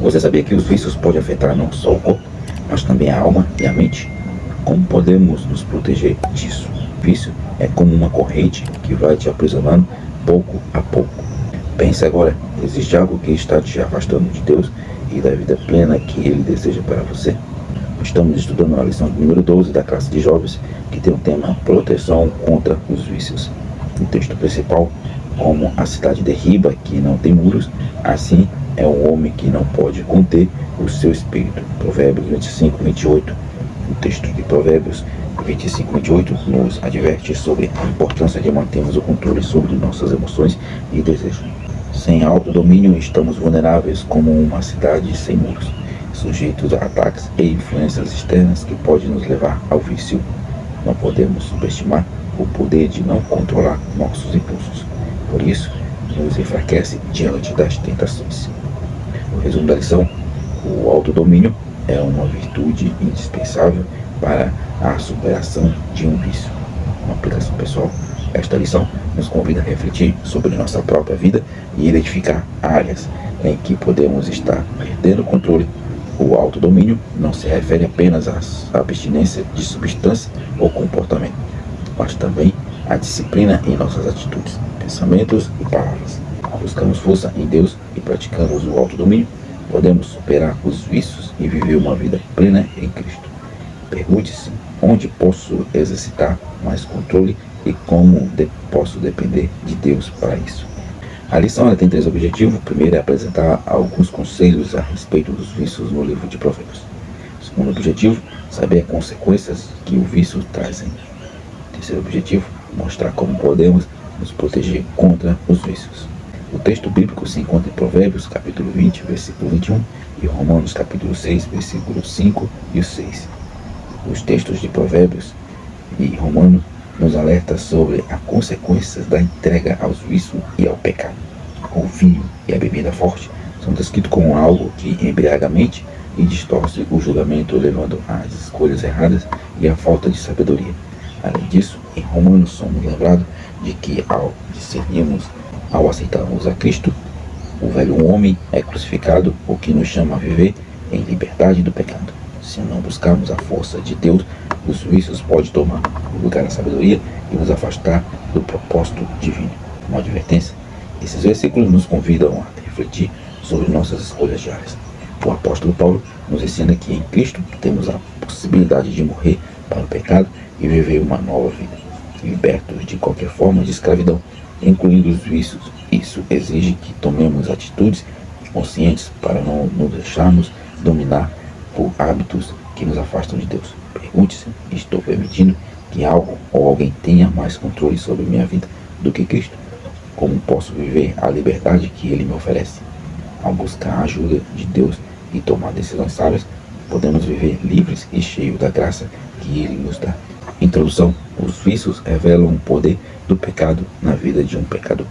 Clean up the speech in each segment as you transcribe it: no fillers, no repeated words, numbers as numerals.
Você sabia que os vícios podem afetar não só o corpo, mas também a alma e a mente? Como podemos nos proteger disso? O vício é como uma corrente que vai te aprisionando pouco a pouco. Pense agora, existe algo que está te afastando de Deus e da vida plena que Ele deseja para você? Estamos estudando a lição número 12 da classe de jovens, que tem o tema Proteção contra os vícios. O texto principal: como a cidade derriba que não tem muros, assim é o homem que não pode conter o seu espírito. Provérbios 25, 28. O texto de Provérbios 25, 28 nos adverte sobre a importância de mantermos o controle sobre nossas emoções e desejos. Sem autodomínio, estamos vulneráveis como uma cidade sem muros, sujeitos a ataques e influências externas que podem nos levar ao vício. Não podemos subestimar o poder de não controlar nossos impulsos. Por isso, nos enfraquece diante das tentações. O resumo da lição: o autodomínio é uma virtude indispensável para a superação de um vício. Uma aplicação pessoal: esta lição nos convida a refletir sobre nossa própria vida e identificar áreas em que podemos estar perdendo o controle. O autodomínio não se refere apenas à abstinência de substância ou comportamento, mas também à disciplina em nossas atitudes, pensamentos e palavras. Buscamos força em Deus e praticamos o autodomínio, podemos superar os vícios e viver uma vida plena em Cristo. Pergunte-se: onde posso exercitar mais controle e como posso depender de Deus para isso? A lição tem 3 objetivos. O primeiro é apresentar alguns conselhos a respeito dos vícios no livro de Provérbios. O segundo objetivo: saber as consequências que o vício traz. O terceiro objetivo: mostrar como podemos nos proteger contra os vícios. O texto bíblico se encontra em Provérbios, capítulo 20, versículo 21, e Romanos, capítulo 6, versículos 5 e 6. Os textos de Provérbios e Romanos nos alertam sobre as consequências da entrega aos vícios e ao pecado. O vinho e a bebida forte são descritos como algo que embriaga a mente e distorce o julgamento, levando às escolhas erradas e à falta de sabedoria. Além disso, em Romanos somos lembrados de que ao aceitarmos a Cristo, o velho homem é crucificado, o que nos chama a viver em liberdade do pecado. Se não buscarmos a força de Deus, os vícios podem tomar o lugar da sabedoria e nos afastar do propósito divino. Uma advertência: esses versículos nos convidam a refletir sobre nossas escolhas diárias. O apóstolo Paulo nos ensina que em Cristo temos a possibilidade de morrer para o pecado e viver uma nova vida, libertos de qualquer forma de escravidão, incluindo os vícios. Isso exige que tomemos atitudes conscientes para não nos deixarmos dominar por hábitos que nos afastam de Deus. Pergunte-se: estou permitindo que algo ou alguém tenha mais controle sobre minha vida do que Cristo? Como posso viver a liberdade que Ele me oferece? Ao buscar a ajuda de Deus e tomar decisões sábias, podemos viver livres e cheios da graça que Ele nos dá. Introdução: os vícios revelam o poder do pecado na vida de um pecador.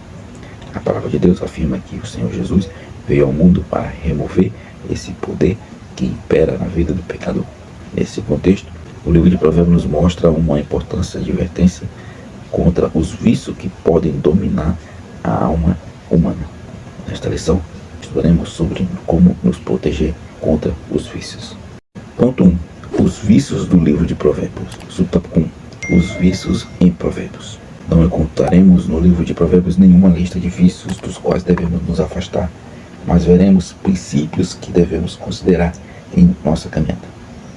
A palavra de Deus afirma que o Senhor Jesus veio ao mundo para remover esse poder que impera na vida do pecador. Nesse contexto, o livro de Provérbios nos mostra uma importante advertência contra os vícios que podem dominar a alma humana. Nesta lição, estudaremos sobre como nos proteger contra os vícios. Ponto 1. Os vícios do livro de Provérbios. Subtópico 1. Os vícios em Provérbios. Não encontraremos no livro de Provérbios nenhuma lista de vícios dos quais devemos nos afastar, mas veremos princípios que devemos considerar em nossa caminhada.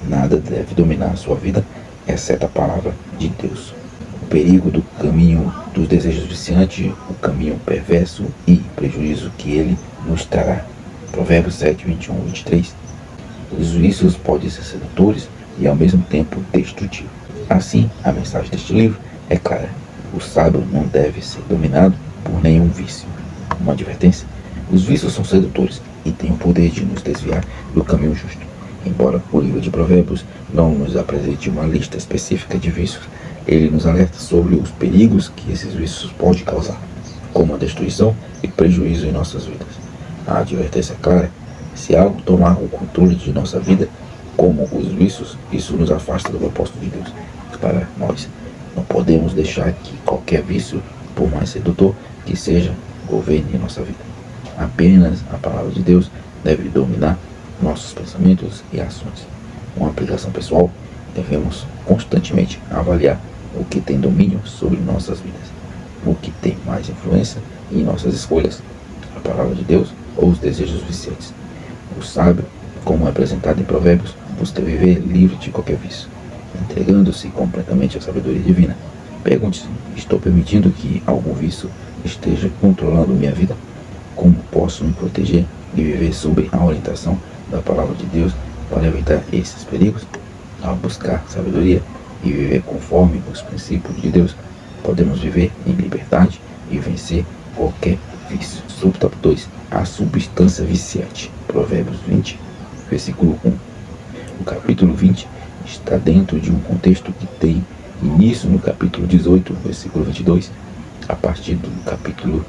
Nada deve dominar a sua vida, exceto a palavra de Deus. O perigo do caminho dos desejos viciantes, o caminho perverso e prejuízo que ele nos trará. Provérbios 7, 21 e 23. Os vícios podem ser sedutores e ao mesmo tempo destrutivos. Assim, a mensagem deste livro é clara: o sábio não deve ser dominado por nenhum vício. Uma advertência: os vícios são sedutores e têm o poder de nos desviar do caminho justo. Embora o livro de Provérbios não nos apresente uma lista específica de vícios, ele nos alerta sobre os perigos que esses vícios podem causar, como a destruição e prejuízo em nossas vidas. A advertência é clara: se algo tomar o controle de nossa vida, como os vícios, isso nos afasta do propósito de Deus para nós. Não podemos deixar que qualquer vício, por mais sedutor que seja, governe nossa vida. Apenas a palavra de Deus deve dominar nossos pensamentos e ações. Com a aplicação pessoal, devemos constantemente avaliar o que tem domínio sobre nossas vidas, o que tem mais influência em nossas escolhas, a palavra de Deus ou os desejos viciantes. O sábio, como é apresentado em Provérbios, busca viver livre de qualquer vício, entregando-se completamente à sabedoria divina. Pergunte-se: estou permitindo que algum vício esteja controlando minha vida? Como posso me proteger e viver sob a orientação da palavra de Deus para evitar esses perigos? Ao buscar sabedoria e viver conforme os princípios de Deus, podemos viver em liberdade e vencer qualquer vício. Subtópico 2. A substância viciante. Provérbios 20, versículo 1. O capítulo 20 está dentro de um contexto que tem início no capítulo 18, versículo 22. A partir do capítulo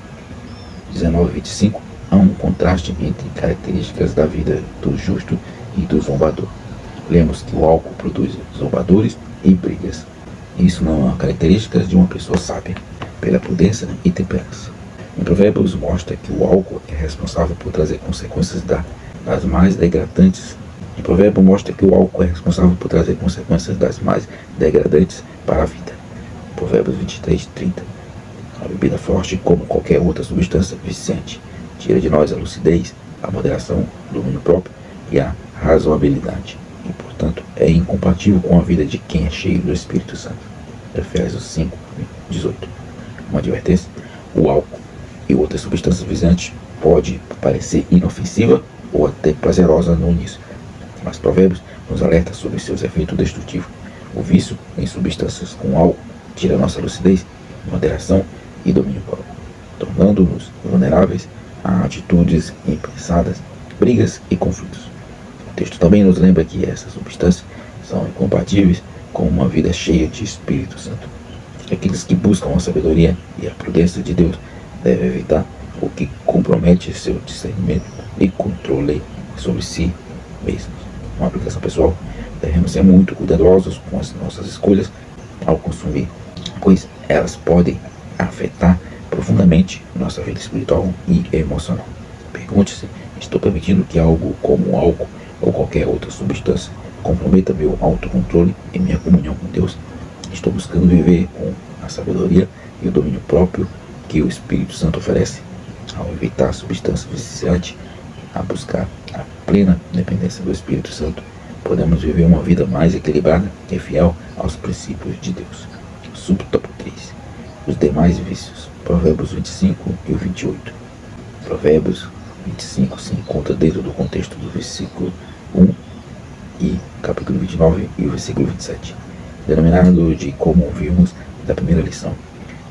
19, 25, há um contraste entre características da vida do justo e do zombador. Lemos que o álcool produz zombadores e brigas. Isso não é uma característica de uma pessoa sábia, pela prudência e temperança. Em Provérbios mostra que o álcool é responsável por trazer consequências das mais degradantes. Em Provérbios mostra que o álcool é responsável por trazer consequências das mais degradantes para a vida. Provérbios 23, 30. A bebida forte, como qualquer outra substância viciante, tira de nós a lucidez, a moderação, o domínio próprio e a razoabilidade. E, portanto, é incompatível com a vida de quem é cheio do Espírito Santo. Efésios 5, 18. Uma advertência: o álcool e outras substâncias viciantes pode parecer inofensiva ou até prazerosa no início, mas Provérbios nos alerta sobre seus efeitos destrutivos. O vício em substâncias com álcool tira nossa lucidez, moderação e domínio próprio, tornando-nos vulneráveis a atitudes impensadas, brigas e conflitos. O texto também nos lembra que essas substâncias são incompatíveis com uma vida cheia de Espírito Santo. Aqueles que buscam a sabedoria e a prudência de Deus devem evitar o que compromete seu discernimento e controle sobre si mesmos. Uma aplicação pessoal: devemos ser muito cuidadosos com as nossas escolhas ao consumir, pois elas podem afetar profundamente nossa vida espiritual e emocional. Pergunte-se: estou permitindo que algo como o álcool ou qualquer outra substância comprometa meu autocontrole e minha comunhão com Deus? Estou buscando viver com a sabedoria e o domínio próprio que o Espírito Santo oferece? Ao evitar substâncias viciantes, a buscar a plena dependência do Espírito Santo, podemos viver uma vida mais equilibrada e fiel aos princípios de Deus. Subtópico 3. Os demais vícios. Provérbios 25 e o 28. Provérbios 25 se encontra dentro do contexto do versículo 1 e capítulo 29 e o versículo 27, denominado de, como vimos da primeira lição,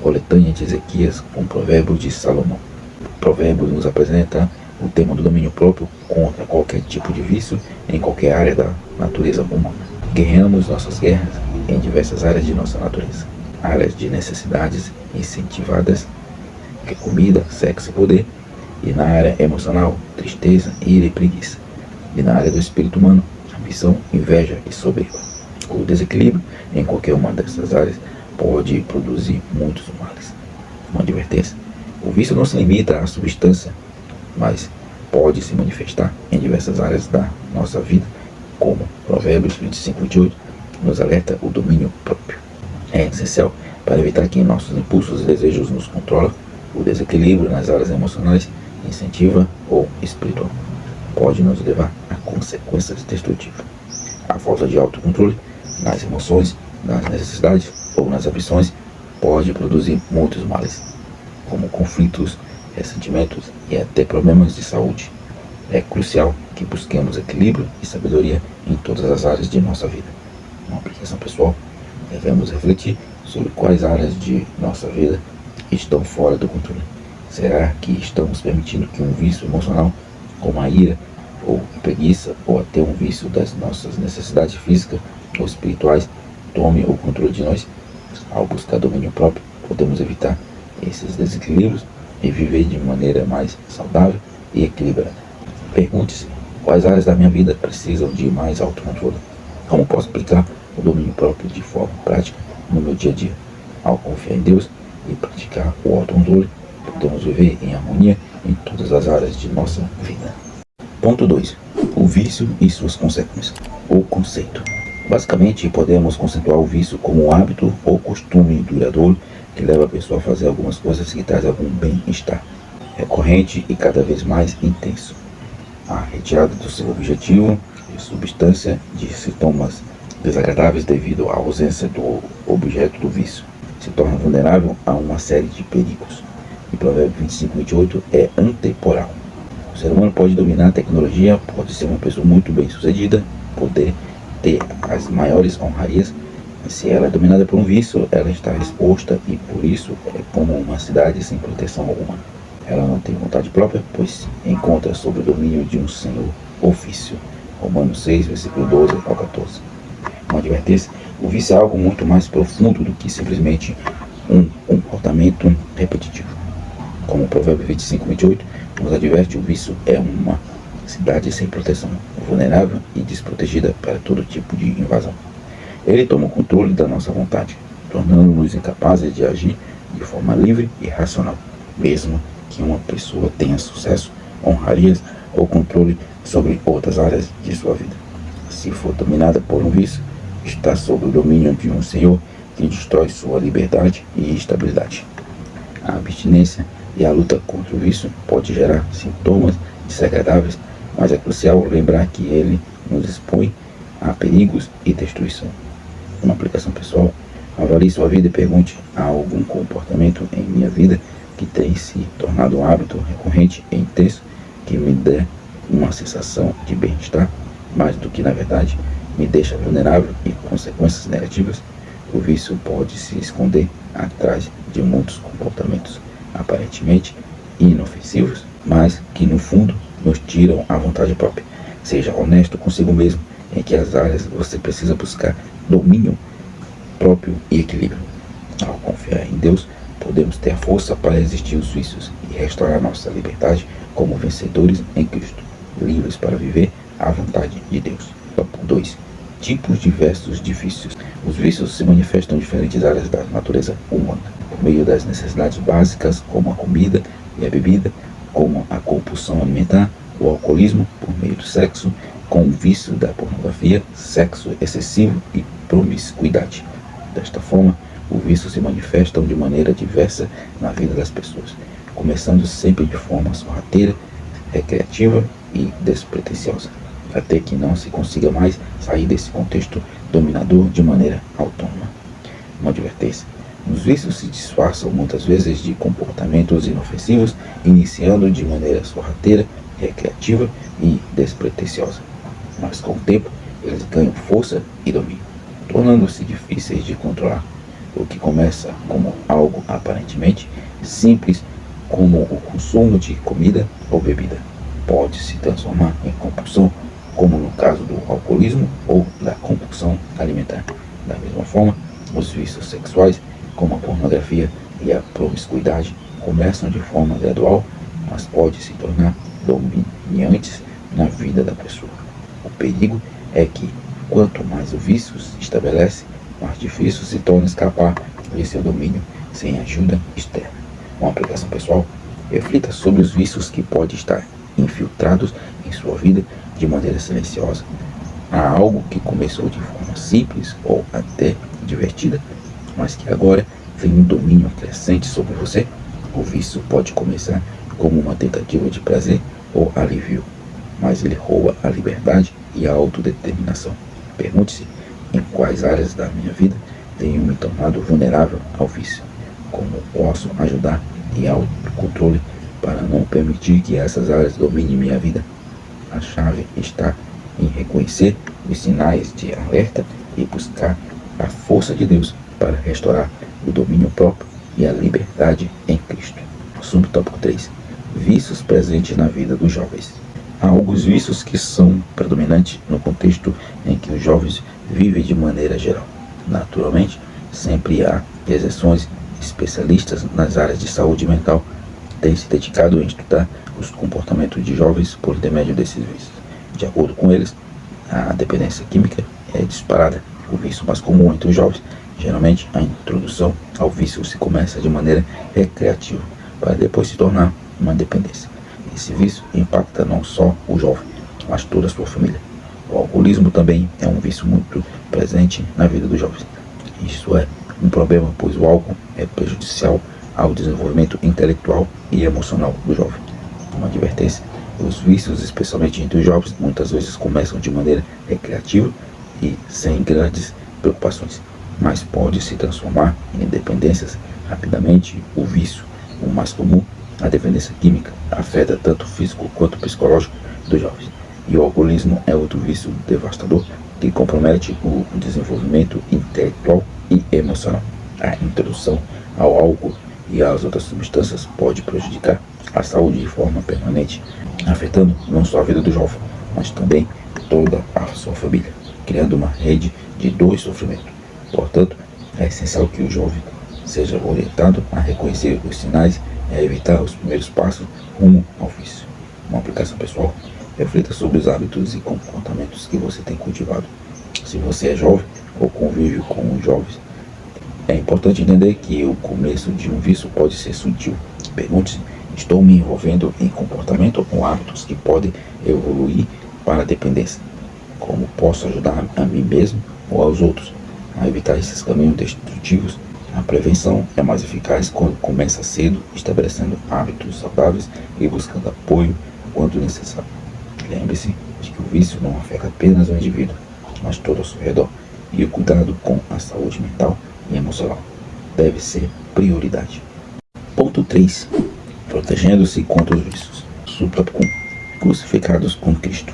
coletânea de Ezequias com Provérbios de Salomão. Provérbios nos apresenta o tema do domínio próprio contra qualquer tipo de vício em qualquer área da natureza humana. Guerreamos nossas guerras em diversas áreas de nossa natureza. Áreas de necessidades incentivadas, que é comida, sexo e poder, e na área emocional, tristeza, ira e preguiça, e na área do espírito humano, ambição, inveja e soberba. O desequilíbrio em qualquer uma dessas áreas pode produzir muitos males. Uma advertência: o vício não se limita à substância, mas pode se manifestar em diversas áreas da nossa vida, como Provérbios 25, 28 nos alerta o domínio próprio. É essencial para evitar que nossos impulsos e desejos nos controlem. O desequilíbrio nas áreas emocionais, incentiva ou espiritual pode nos levar a consequências destrutivas. A falta de autocontrole nas emoções, nas necessidades ou nas ambições pode produzir muitos males, como conflitos, ressentimentos e até problemas de saúde. É crucial que busquemos equilíbrio e sabedoria em todas as áreas de nossa vida. Uma aplicação pessoal: devemos refletir sobre quais áreas de nossa vida estão fora do controle. Será que estamos permitindo que um vício emocional, como a ira ou preguiça, ou até um vício das nossas necessidades físicas ou espirituais, tome o controle de nós? Ao buscar domínio próprio, podemos evitar esses desequilíbrios e viver de maneira mais saudável e equilibrada. Pergunte-se: quais áreas da minha vida precisam de mais autocontrole? Como posso aplicar o domínio próprio de forma prática no meu dia a dia? Ao confiar em Deus e praticar o autocontrole, podemos viver em harmonia em todas as áreas de nossa vida. Ponto 2. O vício e suas consequências. O conceito. Basicamente, podemos conceituar o vício como um hábito ou costume duradouro que leva a pessoa a fazer algumas coisas que traz algum bem-estar recorrente e cada vez mais intenso. A retirada do seu objetivo de substância de sintomas desagradáveis devido à ausência do objeto do vício se torna vulnerável a uma série de perigos. E Provérbio 25:28 é antemporal. O ser humano pode dominar a tecnologia, pode ser uma pessoa muito bem sucedida, poder ter as maiores honrarias, mas se ela é dominada por um vício, ela está exposta e por isso é como uma cidade sem proteção alguma. Ela não tem vontade própria, pois se encontra sob o domínio de um senhor ou vício. Romanos 6, versículo 12 ao 14. Uma advertência: o vício é algo muito mais profundo do que simplesmente um comportamento repetitivo. Como o Provérbio 25:28 nos adverte, o vício é uma cidade sem proteção, vulnerável e desprotegida para todo tipo de invasão. Ele toma o controle da nossa vontade, tornando-nos incapazes de agir de forma livre e racional, mesmo que uma pessoa tenha sucesso, honrarias ou controle sobre outras áreas de sua vida. Se for dominada por um vício, está sob o domínio de um senhor que destrói sua liberdade e estabilidade. A abstinência e a luta contra o vício pode gerar sintomas desagradáveis, mas é crucial lembrar que ele nos expõe a perigos e destruição. Uma aplicação pessoal: avalie sua vida e pergunte: há algum comportamento em minha vida que tem se tornado um hábito recorrente e intenso que me dê uma sensação de bem-estar, mais do que na verdade me deixa vulnerável e consequências negativas? O vício pode se esconder atrás de muitos comportamentos aparentemente inofensivos, mas que no fundo nos tiram a vontade própria. Seja honesto consigo mesmo em que as áreas você precisa buscar domínio próprio e equilíbrio. Ao confiar em Deus, podemos ter força para resistir aos vícios e restaurar nossa liberdade como vencedores em Cristo, livres para viver à vontade de Deus. Tópico 2. Tipos diversos de vícios. Os vícios se manifestam em diferentes áreas da natureza humana, por meio das necessidades básicas, como a comida e a bebida, como a compulsão alimentar, o alcoolismo, por meio do sexo, com o vício da pornografia, sexo excessivo e promiscuidade. Desta forma, os vícios se manifestam de maneira diversa na vida das pessoas, começando sempre de forma sorrateira, recreativa e despretensiosa, até que não se consiga mais sair desse contexto dominador de maneira autônoma. Uma advertência: os vícios se disfarçam muitas vezes de comportamentos inofensivos, iniciando de maneira sorrateira, recreativa e despretensiosa, mas com o tempo eles ganham força e domínio, tornando-se difíceis de controlar. O que começa como algo aparentemente simples, como o consumo de comida ou bebida, pode se transformar em compulsão, como no caso do alcoolismo ou da compulsão alimentar. Da mesma forma, os vícios sexuais, como a pornografia e a promiscuidade, começam de forma gradual, mas podem se tornar dominantes na vida da pessoa. O perigo é que, quanto mais o vício se estabelece, mais difícil se torna escapar de seu domínio sem ajuda externa. Uma aplicação pessoal: reflita sobre os vícios que podem estar infiltrados em sua vida de maneira silenciosa. Há algo que começou de forma simples ou até divertida, mas que agora tem um domínio crescente sobre você. O vício pode começar como uma tentativa de prazer ou alívio, mas ele rouba a liberdade e a autodeterminação. Pergunte-se: em quais áreas da minha vida tenho me tornado vulnerável ao vício? Como posso ajudar em autocontrole para não permitir que essas áreas dominem minha vida? A chave está em reconhecer os sinais de alerta e buscar a força de Deus para restaurar o domínio próprio e a liberdade em Cristo. Subtópico 3. Vícios presentes na vida dos jovens. Há alguns vícios que são predominantes no contexto em que os jovens vivem de maneira geral. Naturalmente, sempre há exceções. Especialistas nas áreas de saúde mental têm se dedicado em estudar os comportamentos de jovens por intermédio desses vícios. De acordo com eles, a dependência química é disparada. O vício mais comum entre os jovens, geralmente a introdução ao vício se começa de maneira recreativa, para depois se tornar uma dependência. Esse vício impacta não só o jovem, mas toda a sua família. O alcoolismo também é um vício muito presente na vida dos jovens. Isso é um problema, pois o álcool é prejudicial ao desenvolvimento intelectual e emocional do jovem. Uma advertência: os vícios, especialmente entre os jovens, muitas vezes começam de maneira recreativa e sem grandes preocupações, mas pode se transformar em dependências rapidamente. O vício, o mais comum, a dependência química, afeta tanto o físico quanto o psicológico dos jovens. E o alcoolismo é outro vício devastador que compromete o desenvolvimento intelectual e emocional. A introdução ao álcool e às outras substâncias pode prejudicar a saúde de forma permanente, afetando não só a vida do jovem, mas também toda a sua família, criando uma rede de dor e sofrimento. Portanto, é essencial que o jovem seja orientado a reconhecer os sinais e a evitar os primeiros passos rumo ao vício. Uma aplicação pessoal: reflita sobre os hábitos e comportamentos que você tem cultivado. Se você é jovem ou convive com os jovens, é importante entender que o começo de um vício pode ser sutil. Pergunte-se: estou me envolvendo em comportamento ou hábitos que podem evoluir para a dependência? Como posso ajudar a mim mesmo ou aos outros a evitar esses caminhos destrutivos? A prevenção é mais eficaz quando começa cedo, estabelecendo hábitos saudáveis e buscando apoio quando necessário. Lembre-se de que o vício não afeta apenas o indivíduo, mas todo ao seu redor, e o cuidado com a saúde mental e emocional deve ser prioridade. Ponto 3. Protegendo-se contra os vícios. Subtópico 1. Crucificados com Cristo.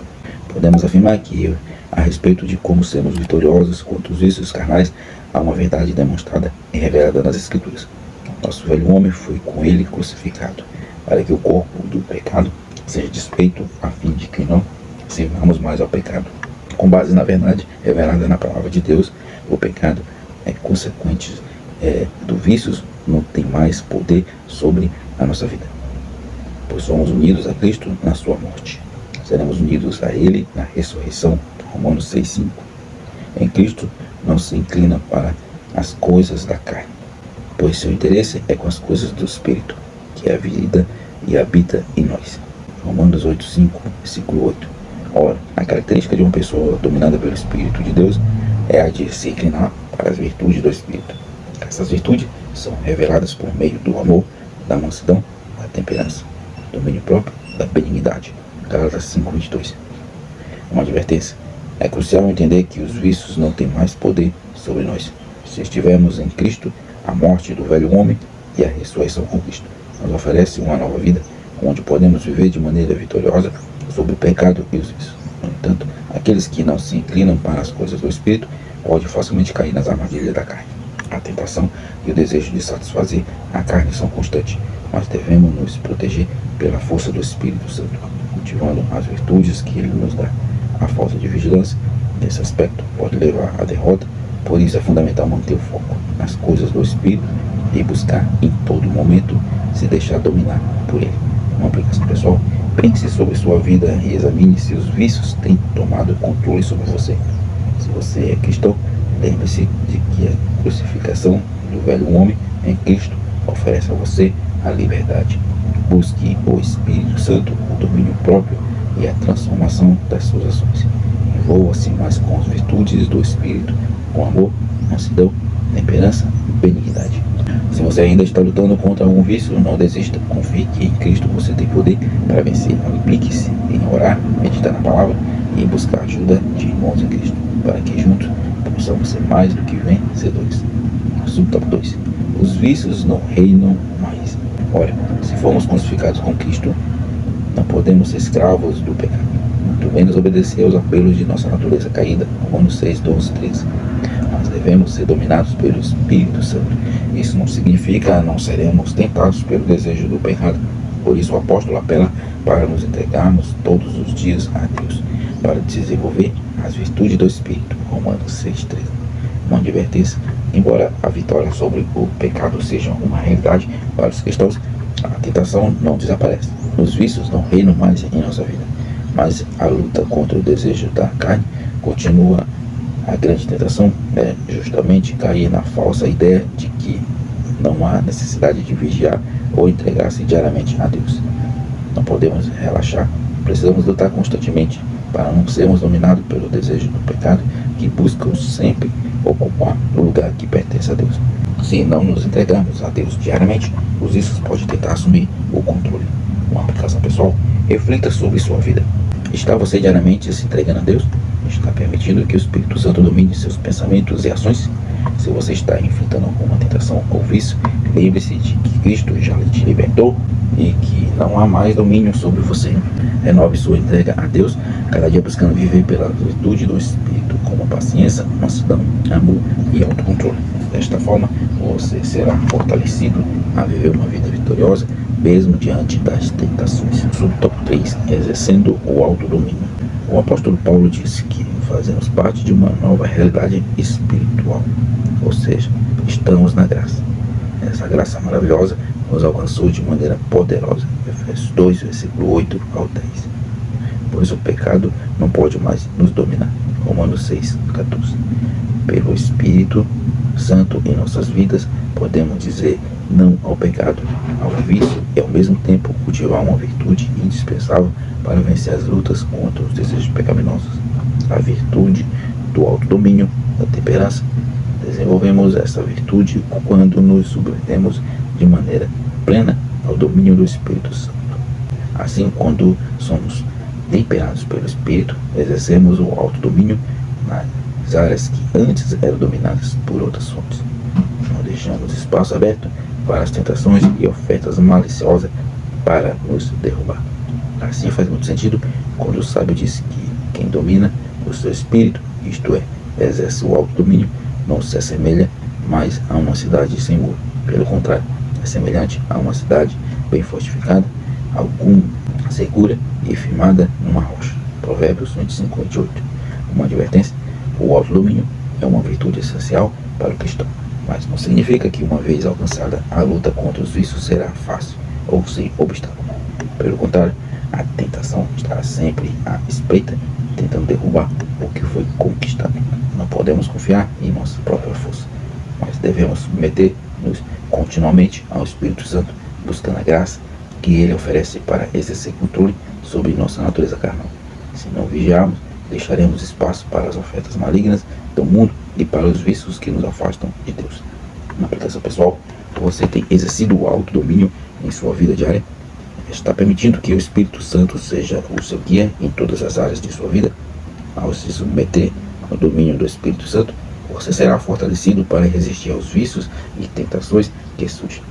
Podemos afirmar que, a respeito de como sermos vitoriosos contra os vícios carnais, há uma verdade demonstrada e revelada nas Escrituras. Nosso velho homem foi com ele crucificado, para que o corpo do pecado seja desfeito, a fim de que não sirvamos mais ao pecado. Com base na verdade revelada na palavra de Deus, o pecado é consequente do vícios, não tem mais poder sobre a nossa vida, pois somos unidos a Cristo na sua morte. Seremos unidos a Ele na ressurreição. Romanos 6,5. Em Cristo não se inclina para as coisas da carne, pois seu interesse é com as coisas do Espírito, que é a vida e habita em nós. Romanos 8,5, versículo 8. Ora, a característica de uma pessoa dominada pelo Espírito de Deus é a de se inclinar para as virtudes do Espírito. Essas virtudes são reveladas por meio do amor, da mansidão, da temperança, do domínio próprio, da benignidade. Gálatas 5,22. Uma advertência: é crucial entender que os vícios não têm mais poder sobre nós. Se estivermos em Cristo, a morte do velho homem e a ressurreição com Cristo nos oferece uma nova vida, onde podemos viver de maneira vitoriosa sobre o pecado e os vícios. No entanto, aqueles que não se inclinam para as coisas do Espírito podem facilmente cair nas armadilhas da carne. A tentação e o desejo de satisfazer a carne são constantes, mas devemos nos proteger pela força do Espírito Santo, cultivando as virtudes que Ele nos dá. A falta de vigilância nesse aspecto pode levar à derrota, por isso é fundamental manter o foco nas coisas do Espírito e buscar em todo momento se deixar dominar por Ele. Uma aplicação pessoal: pense sobre sua vida e examine se os vícios têm tomado controle sobre você. Se você é cristão, lembre-se de que a crucificação do velho homem em Cristo oferece a você a liberdade. Busque o Espírito Santo, o domínio próprio e a transformação das suas ações. Envolva-se mais com as virtudes do Espírito, com amor, mansidão, temperança e benignidade. Se você ainda está lutando contra algum vício, não desista. Confie que em Cristo você tem poder para vencer. Implique-se em orar, meditar na palavra e buscar ajuda de irmãos em Cristo, para que juntos possamos ser mais do que vencedores. Subtópico 2. Os vícios não reinam mais. Ora, se formos crucificados com Cristo, não podemos ser escravos do pecado, muito menos obedecer aos apelos de nossa natureza caída. Romanos 6, 12, 13. Mas devemos ser dominados pelo Espírito Santo. Isso não significa não seremos tentados pelo desejo do pecado. Por isso o apóstolo apela para nos entregarmos todos os dias a Deus, para desenvolver as virtudes do Espírito. Romanos 6, 13. Uma advertência: embora a vitória sobre o pecado seja uma realidade para os cristãos, a tentação não desaparece. Os vícios não reinam mais em nossa vida, mas a luta contra o desejo da carne continua. A grande tentação é justamente cair na falsa ideia de que não há necessidade de vigiar ou entregar-se diariamente a Deus. Não podemos relaxar, precisamos lutar constantemente para não sermos dominados pelo desejo do pecado, que buscam sempre ocupar o lugar que pertence a Deus. Se não nos entregarmos a Deus diariamente, os vícios podem tentar assumir o controle. Uma aplicação pessoal: reflita sobre sua vida. Está você diariamente se entregando a Deus? Está permitindo que o Espírito Santo domine seus pensamentos e ações? Se você está enfrentando alguma tentação ou vício, lembre-se de que Cristo já te libertou e que não há mais domínio sobre você. Renove sua entrega a Deus, cada dia buscando viver pela virtude do Espírito, como paciência, mansidão, amor e autocontrole. Desta forma, você será fortalecido a viver uma vida vitoriosa, mesmo diante das tentações. Top 3. Exercendo o autodomínio. O apóstolo Paulo disse que fazemos parte de uma nova realidade espiritual, ou seja, estamos na graça. Essa graça maravilhosa nos alcançou de maneira poderosa. Efésios 2, versículo 8 ao 10. Pois o pecado não pode mais nos dominar. Romanos 6, 14. Pelo Espírito Santo em nossas vidas, podemos dizer não ao pecado, ao vício e ao mesmo tempo cultivar uma virtude indispensável para vencer as lutas contra os desejos pecaminosos. A virtude do autodomínio, da temperança. Desenvolvemos essa virtude quando nos submetemos de maneira plena ao domínio do Espírito Santo. Assim, quando somos temperados pelo Espírito, exercemos o autodomínio nas áreas que antes eram dominadas por outras fontes. Não deixamos espaço aberto para as tentações e ofertas maliciosas para nos derrubar. Assim faz muito sentido quando o sábio diz que quem domina o seu espírito, isto é, exerce o autodomínio, não se assemelha mais a uma cidade sem muro. Pelo contrário, é semelhante a uma cidade bem fortificada, alguma segura e firmada numa rocha. Provérbios 25, 28. Uma advertência: o autodomínio é uma virtude essencial para o cristão, mas não significa que uma vez alcançada a luta contra os vícios será fácil ou sem obstáculo. Pelo contrário, a tentação estará sempre à espreita, tentando derrubar o que foi conquistado. Não podemos confiar em nossa própria força, mas devemos submeter-nos continuamente ao Espírito Santo, buscando a graça que Ele oferece para exercer controle sobre nossa natureza carnal. Se não vigiarmos, deixaremos espaço para as ofertas malignas do mundo e para os vícios que nos afastam de Deus. Na aplicação pessoal, você tem exercido o autodomínio em sua vida diária? Está permitindo que o Espírito Santo seja o seu guia em todas as áreas de sua vida? Ao se submeter ao domínio do Espírito Santo, você será fortalecido para resistir aos vícios e tentações que surgem.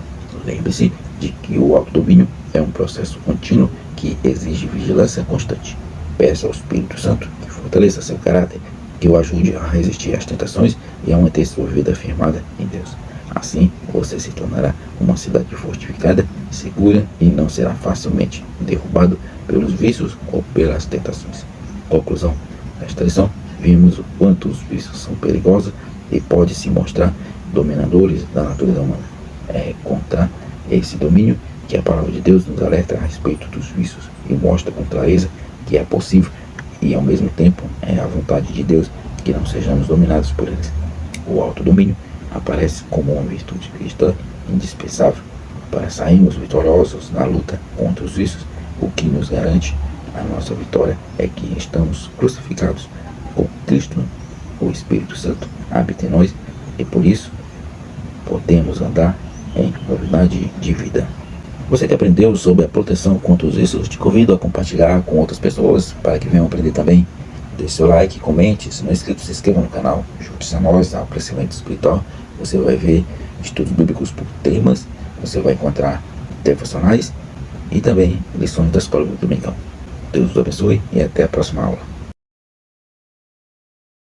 Lembre-se de que o autodomínio é um processo contínuo que exige vigilância constante. Peça ao Espírito Santo que fortaleça seu caráter, que o ajude a resistir às tentações e a manter sua vida firmada em Deus. Assim, você se tornará uma cidade fortificada, segura e não será facilmente derrubado pelos vícios ou pelas tentações. Conclusão desta lição: vimos o quanto os vícios são perigosos e podem se mostrar dominadores da natureza humana. É contra esse domínio que a palavra de Deus nos alerta a respeito dos vícios e mostra com clareza que é possível e ao mesmo tempo é a vontade de Deus que não sejamos dominados por eles. O autodomínio aparece como uma virtude cristã indispensável para sairmos vitoriosos na luta contra os vícios. O que nos garante a nossa vitória é que estamos crucificados com Cristo. O Espírito Santo habita em nós e por isso podemos andar em novidade de vida. Você que aprendeu sobre a proteção contra os vícios, te convido a compartilhar com outras pessoas para que venham aprender também. Deixe seu like, comente, se não é inscrito, se inscreva no canal, junte-se a nós ao crescimento espiritual. Você vai ver estudos bíblicos por temas, você vai encontrar devocionais e também lições da escola dominical. Deus os abençoe e até a próxima aula.